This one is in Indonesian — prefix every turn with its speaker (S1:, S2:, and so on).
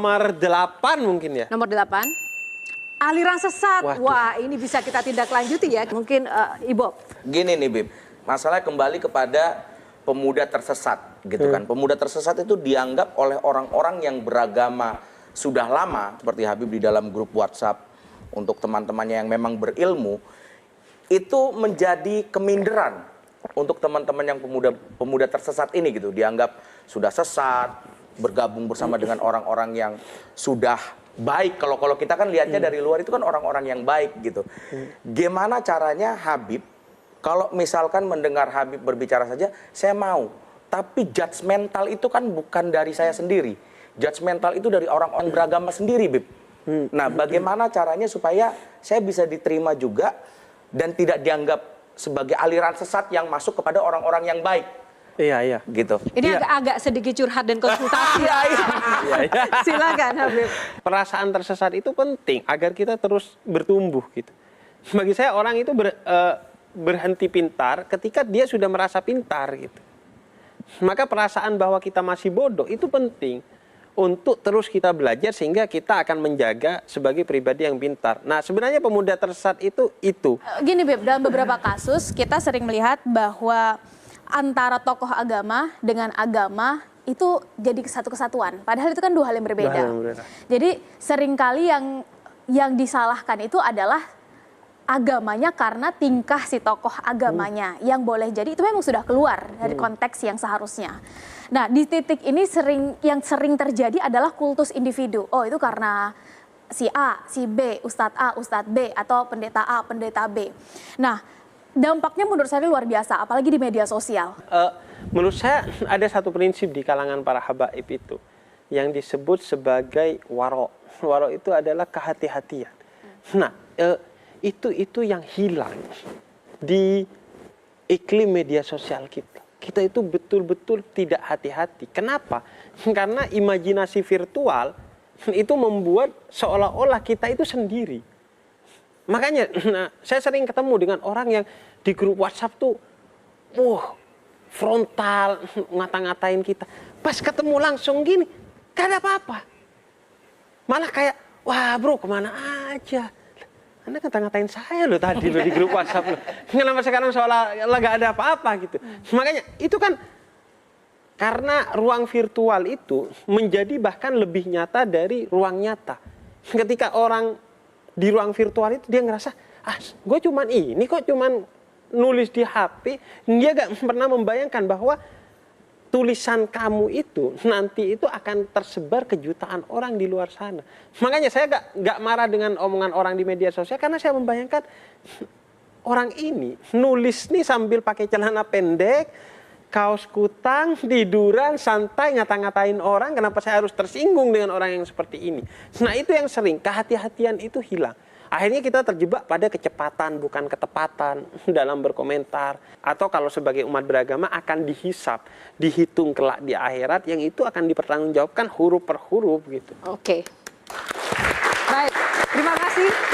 S1: nomor 8 mungkin ya.
S2: Nomor 8. Aliran sesat.
S1: Waduh.
S2: Wah, ini bisa kita tindak lanjuti ya. Mungkin Ibu.
S3: Gini nih Bib, masalah kembali kepada pemuda tersesat gitu kan. Pemuda tersesat itu dianggap oleh orang-orang yang beragama sudah lama, seperti Habib di dalam grup WhatsApp untuk teman-temannya yang memang berilmu, itu menjadi keminderan untuk teman-teman yang pemuda tersesat ini gitu. Dianggap sudah sesat, bergabung bersama dengan orang-orang yang sudah baik. Kalau kita kan lihatnya dari luar itu kan orang-orang yang baik gitu. Gimana caranya Habib, kalau misalkan mendengar Habib berbicara saja, saya mau. Tapi judgmental itu kan bukan dari saya sendiri. Judgmental itu dari orang-orang beragama sendiri, Bib. Nah, bagaimana caranya supaya saya bisa diterima juga dan tidak dianggap sebagai aliran sesat yang masuk kepada orang-orang yang baik.
S1: Iya.
S3: Gitu.
S2: Ini agak sedikit curhat dan konsultasi. Silakan Habib.
S1: Perasaan tersesat itu penting agar kita terus bertumbuh gitu. Bagi saya orang itu berhenti pintar ketika dia sudah merasa pintar gitu. Maka perasaan bahwa kita masih bodoh itu penting untuk terus kita belajar sehingga kita akan menjaga sebagai pribadi yang pintar. Nah, sebenarnya pemuda tersesat itu.
S2: Gini Beb, dalam beberapa kasus kita sering melihat bahwa antara tokoh agama dengan agama itu jadi satu kesatuan. Padahal itu kan dua hal yang berbeda. Jadi seringkali yang disalahkan itu adalah agamanya karena tingkah si tokoh agamanya yang boleh jadi itu memang sudah keluar dari konteks yang seharusnya. Nah, di titik ini yang sering terjadi adalah kultus individu. Oh, itu karena si A, si B, Ustadz A, Ustadz B, atau pendeta A, pendeta B. Nah, dampaknya menurut saya luar biasa, apalagi di media sosial.
S1: Menurut saya ada satu prinsip di kalangan para habaib itu yang disebut sebagai waro. Waro itu adalah kehati-hatian. Nah, itu yang hilang di iklim media sosial kita. Kita itu betul-betul tidak hati-hati. Kenapa? Karena imajinasi virtual itu membuat seolah-olah kita itu sendiri. Makanya saya sering ketemu dengan orang yang di grup WhatsApp tuh frontal ngata-ngatain kita. Pas ketemu langsung gini, gak ada apa-apa. Malah kayak, wah bro kemana aja. Anda ngata-ngatain saya loh tadi loh di grup WhatsApp loh. Kenapa sekarang seolah-olah gak ada apa-apa gitu. Makanya itu kan karena ruang virtual itu menjadi bahkan lebih nyata dari ruang nyata. Ketika orang di ruang virtual itu dia ngerasa, gue cuman ini kok cuman nulis di HP. Dia gak pernah membayangkan bahwa tulisan kamu itu nanti itu akan tersebar ke jutaan orang di luar sana. Makanya saya gak marah dengan omongan orang di media sosial karena saya membayangkan orang ini nulis nih sambil pakai celana pendek, kaos kutang, tiduran, santai, ngata-ngatain orang. Kenapa saya harus tersinggung dengan orang yang seperti ini? Nah, itu yang sering, kehati-hatian itu hilang. Akhirnya kita terjebak pada kecepatan, bukan ketepatan dalam berkomentar. Atau kalau sebagai umat beragama akan dihisap, dihitung kelak di akhirat, yang itu akan dipertanggungjawabkan huruf per huruf gitu.
S2: Oke. Baik, terima kasih.